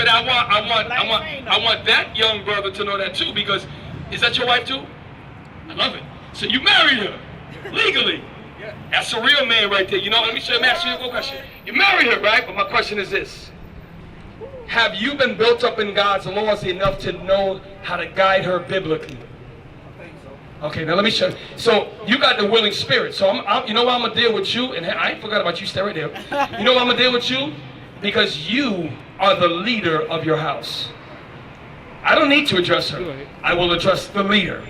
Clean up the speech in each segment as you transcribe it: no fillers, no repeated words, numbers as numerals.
but I want that young brother to know that too, because is that your wife too? I love it. So you married her legally. That's a real man right there. You know, let me ask you one question. You married her, right? But my question is this. Have you been built up in God's laws enough to know how to guide her biblically? I think so. Okay, now let me show you. So you got the willing spirit. So you know what I'm going to deal with you? And I ain't forgot about you. Stay right there. You know what I'm going to deal with you? Because you are the leader of your house. I don't need to address her. I will address the leader.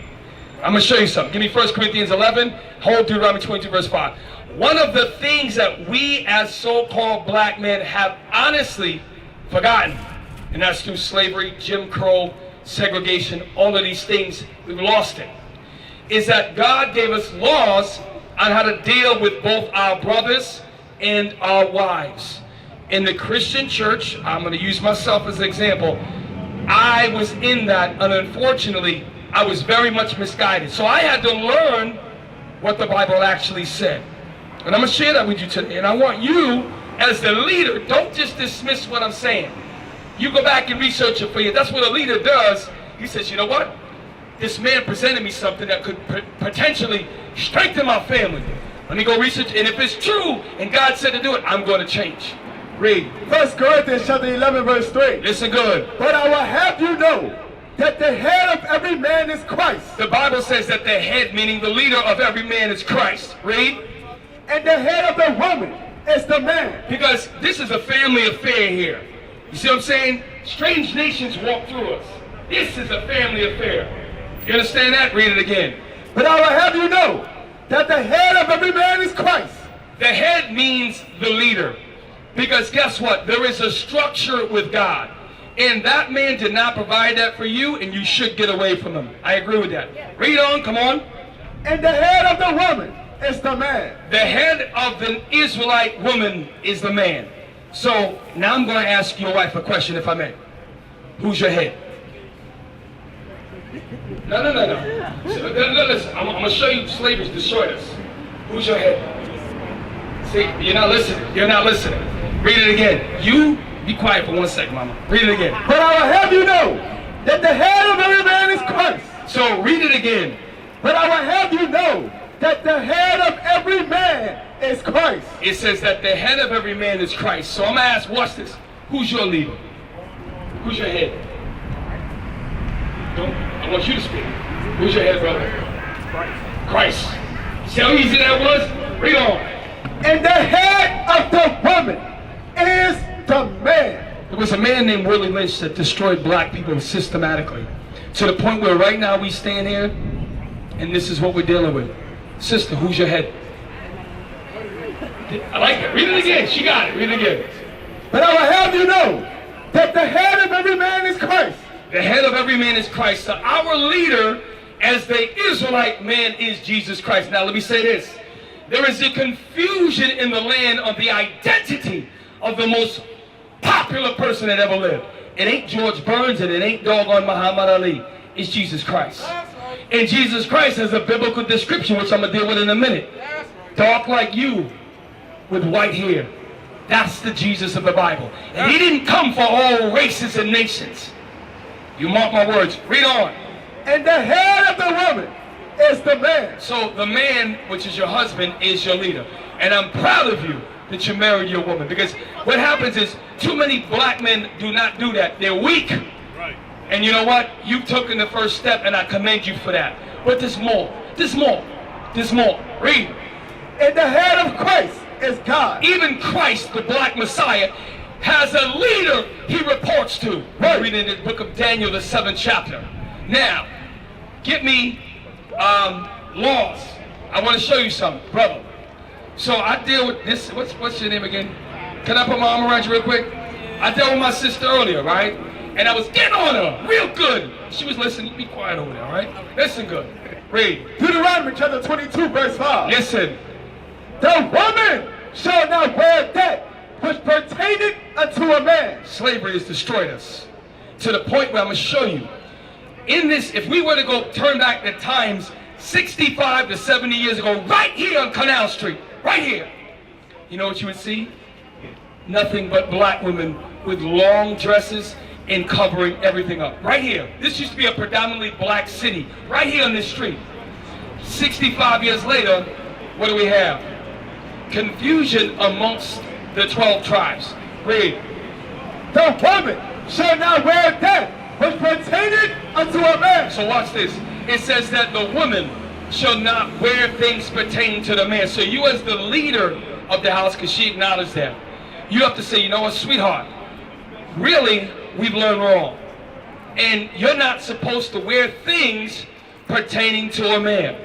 I'm going to show you something. Give me 1 Corinthians 11. Hold Deuteronomy 22 verse 5. One of the things that we as so-called black men have honestly forgotten, and that's through slavery, Jim Crow, segregation, all of these things, we've lost it, is that God gave us laws on how to deal with both our brothers and our wives. In the Christian church, I'm going to use myself as an example, I was in that, and unfortunately, I was very much misguided. So I had to learn what the Bible actually said. And I'm going to share that with you today. And I want you, as the leader, don't just dismiss what I'm saying. You go back and research it for you. That's what a leader does. He says, you know what? This man presented me something that could potentially strengthen my family. Let me go research. And if it's true, and God said to do it, I'm going to change. Read. 1 Corinthians chapter 11 verse 3. Listen good. But I will have you know that the head of every man is Christ. The Bible says that the head, meaning the leader of every man, is Christ. Read. And the head of the woman is the man. Because this is a family affair here. You see what I'm saying? Strange nations walk through us. This is a family affair. You understand that? Read it again. But I will have you know that the head of every man is Christ. The head means the leader. Because guess what? There is a structure with God. And that man did not provide that for you, and you should get away from him. I agree with that. Read on, come on. And the head of the woman is the man. The head of the Israelite woman is the man. So now I'm going to ask your wife a question, if I may. Who's your head? No. Listen, I'm going to show you slavery's destroyed us. Who's your head? See, you're not listening. You're not listening. Read it again. You be quiet for 1 second, mama. Read it again. But I will have you know that the head of every man is Christ. So read it again. But I will have you know that the head of every man is Christ. It says that the head of every man is Christ. So I'm going to ask, watch this. Who's your leader? Who's your head? I want you to speak. Who's your head, brother? Christ. See how easy that was? Read on. And the head of the woman is the man. There was a man named Willie Lynch that destroyed black people systematically. To the point where right now we stand here, and this is what we're dealing with. Sister, who's your head? I like it. Read it again. She got it. Read it again. But I will have you know that the head of every man is Christ. The head of every man is Christ. So our leader as the Israelite man is Jesus Christ. Now let me say this. There is a confusion in the land of the identity of the most popular person that ever lived. It ain't George Burns and it ain't doggone Muhammad Ali. It's Jesus Christ. And Jesus Christ has a biblical description, which I'm going to deal with in a minute. Dark like you with white hair. That's the Jesus of the Bible. And he didn't come for all races and nations. You mark my words. Read on. And the head of the woman is the man. So the man, which is your husband, is your leader. And I'm proud of you that you married your woman. Because what happens is too many black men do not do that. They're weak. Right. And you know what? You've taken the first step, and I commend you for that. But there's more. There's more. There's more. Read. And the head of Christ is God. Even Christ, the black Messiah, has a leader he reports to. We're reading in the book of Daniel, the 7th chapter. Now, get me laws. I want to show you something, brother. So I deal with this. What's your name again? Can I put my arm around you real quick? I dealt with my sister earlier, right? And I was getting on her real good. She was listening. Be quiet over there, all right? Listen good. Read. Deuteronomy chapter 22 verse 5. Listen. The woman shall not wear that which pertaineth unto a man. Slavery has destroyed us to the point where I'm going to show you. In this, if we were to go turn back the times 65 to 70 years ago, right here on Canal Street, right here, you know what you would see? Nothing but black women with long dresses and covering everything up. Right here. This used to be a predominantly black city. Right here on this street. 65 years later, what do we have? Confusion amongst the 12 tribes. Read. The woman shall not wear that which pertaineth unto a man. So watch this. It says that the woman shall not wear things pertaining to the man. So you as the leader of the house, because she acknowledged that, you have to say, you know what, sweetheart, really, we've learned wrong. And you're not supposed to wear things pertaining to a man.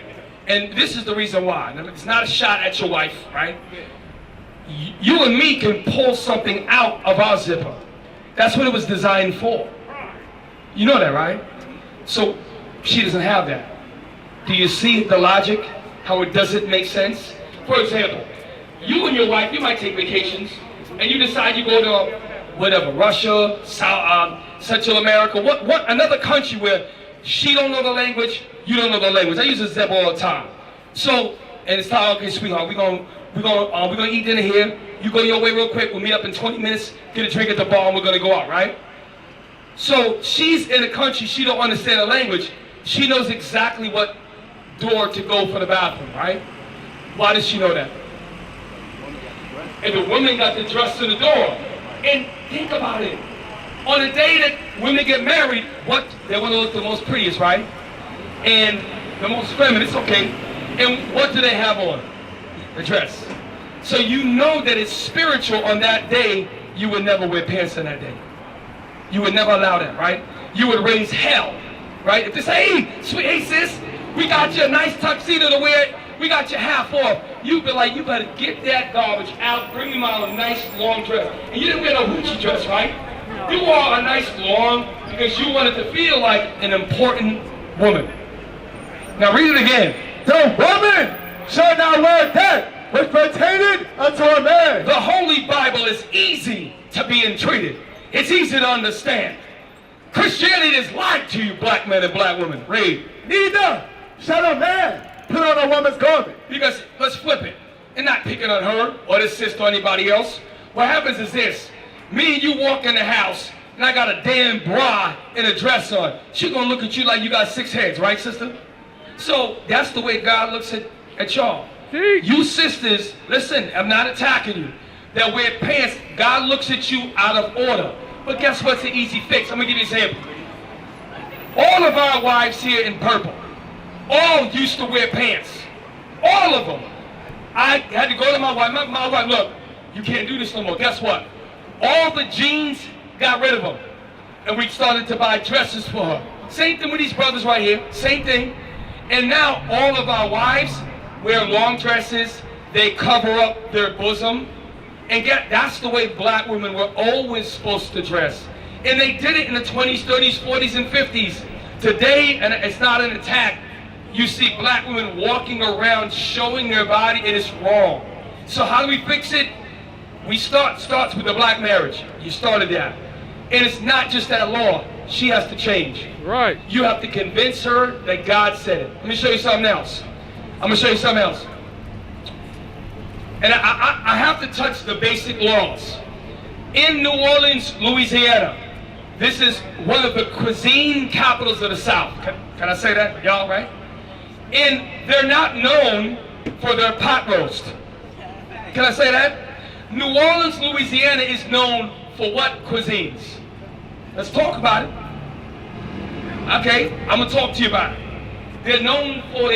And this is the reason why. Now, it's not a shot at your wife, right? You and me can pull something out of our zipper. That's what it was designed for. You know that, right? So she doesn't have that. Do you see the logic? How it doesn't make sense? For example, you and your wife, you might take vacations, and you decide you go to whatever, Russia, Central America, what another country where she don't know the language, you don't know the language. I use a zip all the time. So, and it's time, okay, sweetheart, we're gonna eat dinner here. You go your way real quick. We'll meet up in 20 minutes, get a drink at the bar, and we're gonna go out, right? So she's in a country, she don't understand the language. She knows exactly what door to go for the bathroom, right? Why does she know that? And the woman got the dress to the door. And think about it. On the day that women get married, what they want to look the most prettiest, right? And the most feminine, it's okay. And what do they have on? The dress. So you know that it's spiritual on that day. You would never wear pants on that day. You would never allow that, right? You would raise hell, right? If they say, hey, sweet, hey sis, we got you a nice tuxedo to wear, we got you half off. You'd be like, you better get that garbage out, bring me my nice long dress. And you didn't wear no hoochie dress, right? You wore a nice long because you wanted to feel like an important woman. Now read it again. The woman shall not wear that which pertaineth unto a man. The Holy Bible is easy to be entreated. It's easy to understand. Christianity is lied to you, black men and black women. Read. Neither shall a man put on a woman's garment. Because, let's flip it. And not picking on her or this sister or anybody else. What happens is this. Me and you walk in the house, and I got a damn bra and a dress on. She gonna look at you like you got 6 heads, right, sister? So, that's the way God looks at y'all. You sisters, listen, I'm not attacking you, that wear pants, God looks at you out of order. But guess what's an easy fix? I'm gonna give you an example. All of our wives here in purple, all used to wear pants. All of them. I had to go to my wife. My wife, look, you can't do this no more. Guess what? All the jeans, got rid of them. And we started to buy dresses for her. Same thing with these brothers right here. Same thing. And now all of our wives wear long dresses. They cover up their bosom. And that's the way black women were always supposed to dress. And they did it in the 20s, 30s, 40s, and 50s. Today, and it's not an attack, you see black women walking around showing their body, and it's wrong. So how do we fix it? We starts with the black marriage. You started that. And it's not just that law. She has to change. Right. You have to convince her that God said it. Let me show you something else. I'm going to show you something else. And I have to touch the basic laws. In New Orleans, Louisiana, this is one of the cuisine capitals of the South. Can I say that, y'all, right? And they're not known for their pot roast. Can I say that? New Orleans, Louisiana is known for what cuisines? Let's talk about it. Okay, I'm going to talk to you about it. They're known for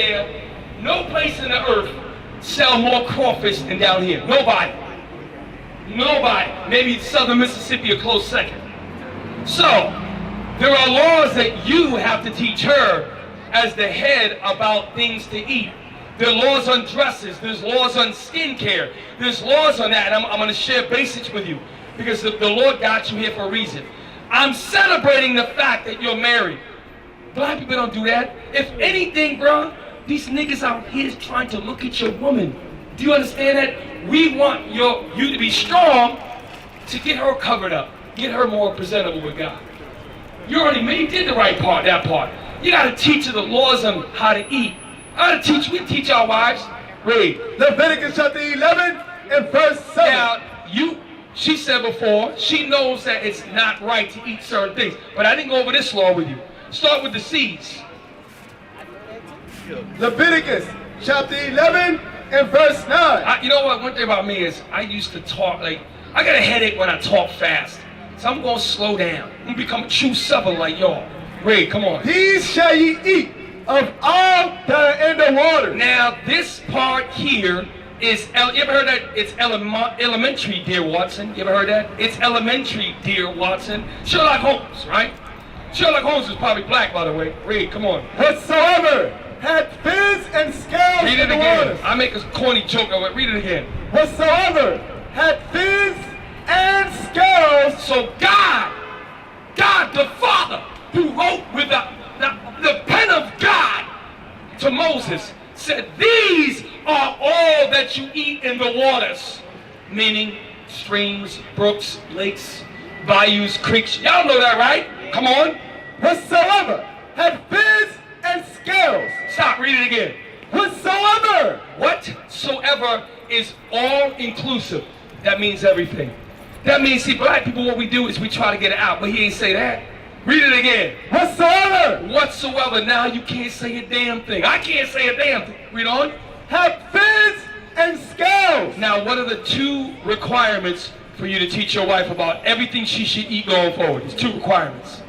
no place in the earth sell more crawfish than down here. Nobody. Nobody. Maybe southern Mississippi a close second. So, there are laws that you have to teach her as the head about things to eat. There are laws on dresses. There's laws on skincare. There's laws on that. And I'm going to share basics with you because the Lord got you here for a reason. I'm celebrating the fact that you're married. Black people don't do that. If anything, bro, these niggas out here is trying to look at your woman. Do you understand that? We want you to be strong to get her covered up. Get her more presentable with God. You did the right part, that part. You got to teach her the laws on how to eat. We teach our wives. Read. Leviticus chapter 11 and verse 7. Now, She said before, she knows that it's not right to eat certain things. But I didn't go over this law with you. Start with the seeds. Leviticus chapter 11 and verse 9. You know what? One thing about me is I used to talk like, I got a headache when I talk fast. So I'm going to slow down. I'm going to become a true southerner like y'all. Ray, come on. These shall ye eat of all that are in the water. Now, this part here is, you ever heard that? It's elementary, dear Watson. You ever heard that? It's elementary, dear Watson. Sherlock Holmes, right? Sherlock Holmes is probably black, by the way. Read, come on. Whatsoever had fins and scales Read it in the again. waters. I make a corny joke of it. Read it again. Whatsoever had fins and scales. So God the Father, who wrote with the pen of God to Moses, said, these are all that you eat in the waters. Meaning streams, brooks, lakes, bayous, creeks. Y'all know that, right? Come on. Whatsoever had fins and scales. Stop, read it again. Whatsoever. Whatsoever is all inclusive. That means everything. That means, see, black people, what we do is we try to get it out, but he ain't say that. Read it again. Whatsoever. Whatsoever. Now you can't say a damn thing. I can't say a damn thing. Read on. Have fins and scales. Now, what are the 2 requirements for you to teach your wife about everything she should eat going forward? There's 2 requirements.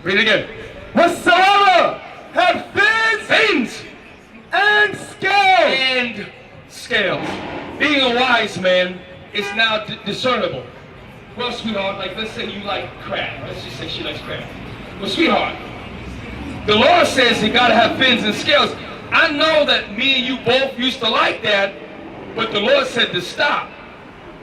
Read it again. Whatsoever have fins and scales. And scales. Being a wise man is now discernible. Well, sweetheart, like let's say you like crab. Let's just say she likes crab. Well, sweetheart, the law says you gotta have fins and scales. I know that me and you both used to like that, but the Lord said to stop.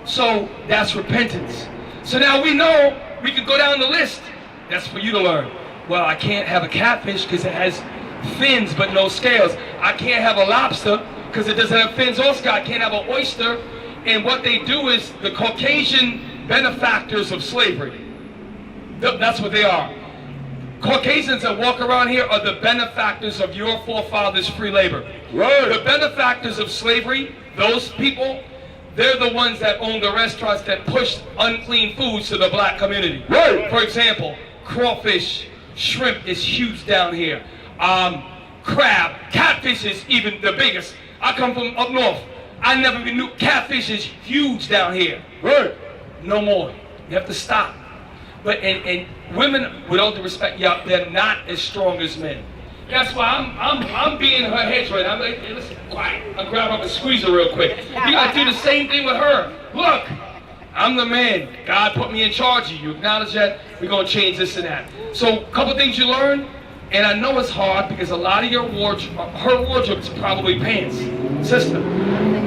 So that's repentance. So now we know we could go down the list. That's for you to learn. Well, I can't have a catfish because it has fins but no scales. I can't have a lobster because it doesn't have fins or scales. I can't have an oyster. And what they do is the Caucasian benefactors of slavery. That's what they are. Caucasians that walk around here are the benefactors of your forefathers' free labor. Right. The benefactors of slavery, those people, they're the ones that own the restaurants that push unclean foods to the black community. Right. For example, crawfish, shrimp is huge down here. Crab, catfish is even the biggest. I come from up north. I never even knew catfish is huge down here. Right. No more. You have to stop. But and women, with all due respect, yeah, they're not as strong as men. That's why I'm being her hedge right now. I'm like, hey, listen, quiet. I'll grab up and squeeze her real quick. You gotta do the same thing with her. Look, I'm the man. God put me in charge of you. Acknowledge that. We're gonna change this and that. So, a couple things you learn, and I know it's hard because a lot of your wardrobe, her wardrobe is probably pants. Sister,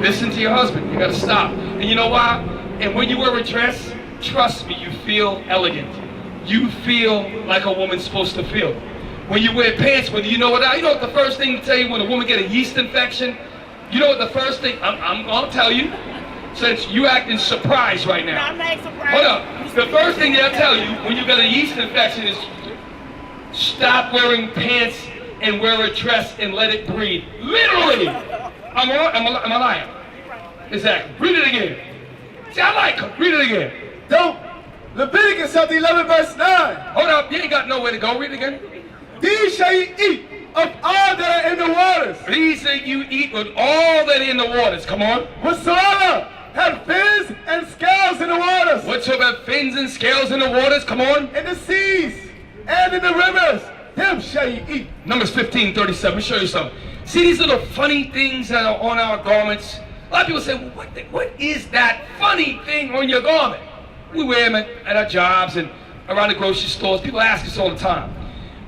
listen to your husband. You gotta stop. And you know why? And when you wear a dress, trust me, you feel elegant. You feel like a woman's supposed to feel. When you wear pants, whether you know what the first thing to tell you when a woman get a yeast infection? You know what the first thing, I'm gonna tell you, since you acting surprised right now. I'm not surprised. Hold up. The first thing they'll tell you when you get a yeast infection is stop wearing pants and wear a dress and let it breathe. Literally. I'm a liar. Exactly. Read it again. See, I like her. Read it again. Don't. Leviticus chapter 11 verse 9. Hold up. You ain't got nowhere to go. Read it again. These shall ye eat of all that are in the waters. These that you eat with all that in the waters. Come on. Whatsoever have fins and scales in the waters. Whatsoever have fins and scales in the waters. Come on. In the seas and in the rivers, them shall ye eat. Numbers 15:37. Let me show you something. See these little funny things that are on our garments? A lot of people say, well, what is that funny thing on your garment? We wear them at our jobs and around the grocery stores. People ask us all the time.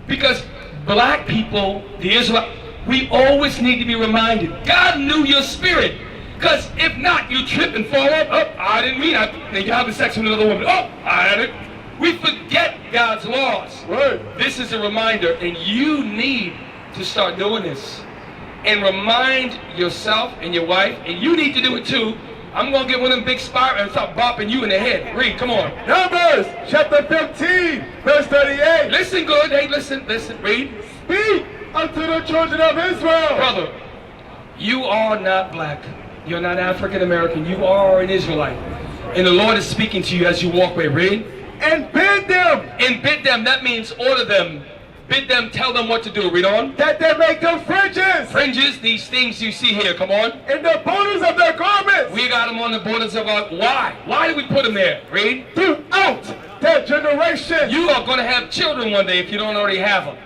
Because black people, the Israelites, we always need to be reminded. God knew your spirit. Because if not, you trip and fall up. Oh, I didn't mean that. Then you're having sex with another woman. Oh, I had it. We forget God's laws. Right. This is a reminder, and you need to start doing this. And remind yourself and your wife, and you need to do it too. I'm going to get one of them big spirals and start bopping you in the head. Read, come on. Numbers chapter 15 verse 38. Listen good. Hey, listen, read. Speak unto the children of Israel. Brother, you are not black. You're not African American. You are an Israelite. And the Lord is speaking to you as you walk away. Read. And bid them. And bid them, that means order them. Bid them, tell them what to do. Read on. That they make them fringes. Fringes, these things you see here. Come on. In the borders of their garments. We got them on the borders of our... Why? Why do we put them there? Read. Throughout their generation. You are going to have children one day if you don't already have them.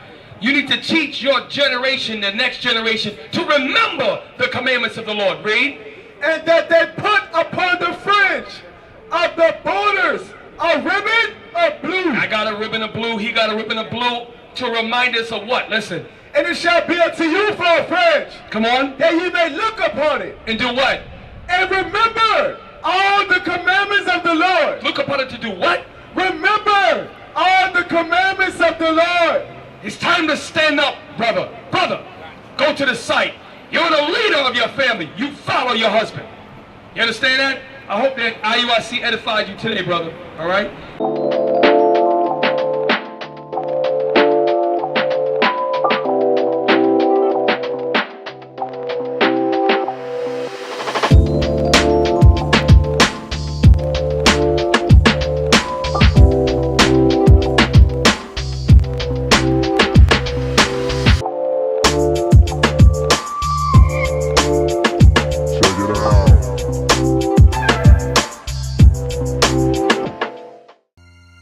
You need to teach your generation, the next generation, to remember the commandments of the Lord. Read. And that they put upon the fringe of the borders a ribbon of blue. I got a ribbon of blue. He got a ribbon of blue to remind us of what? Listen. And it shall be unto you for a fringe. Come on. That ye may look upon it. And do what? And remember all the commandments of the Lord. Look upon it to do what? Remember all the commandments of the Lord. It's time to stand up, brother. Brother, go to the site. You're the leader of your family. You follow your husband. You understand that? I hope that IUIC edified you today, brother. All right?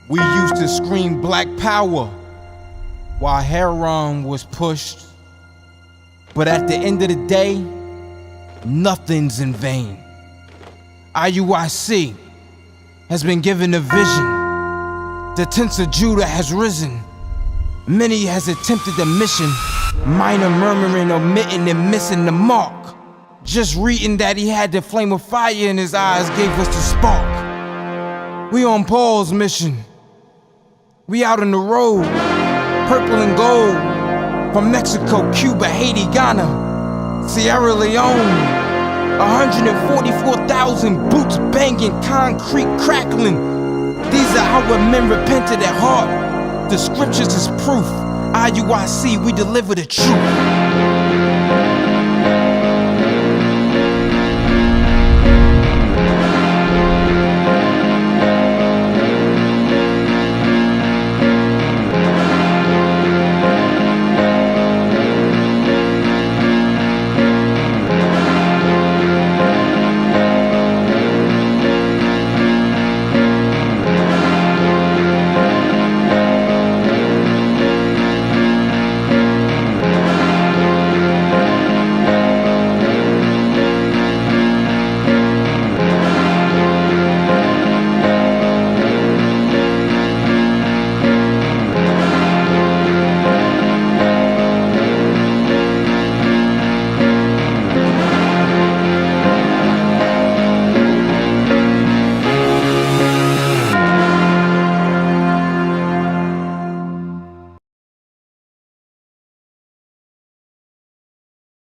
We used to scream black power while heroin was pushed. But at the end of the day, nothing's in vain. IUIC has been given a vision. The tents of Judah has risen. Many has attempted the mission, minor murmuring, omitting, and missing the mark. Just reading that he had the flame of fire in his eyes gave us the spark. We on Paul's mission. We out on the road, purple and gold, from Mexico, Cuba, Haiti, Ghana, Sierra Leone. 144,000 boots banging, concrete crackling. These are how men repented at heart. The scriptures is proof. IUIC, we deliver the truth.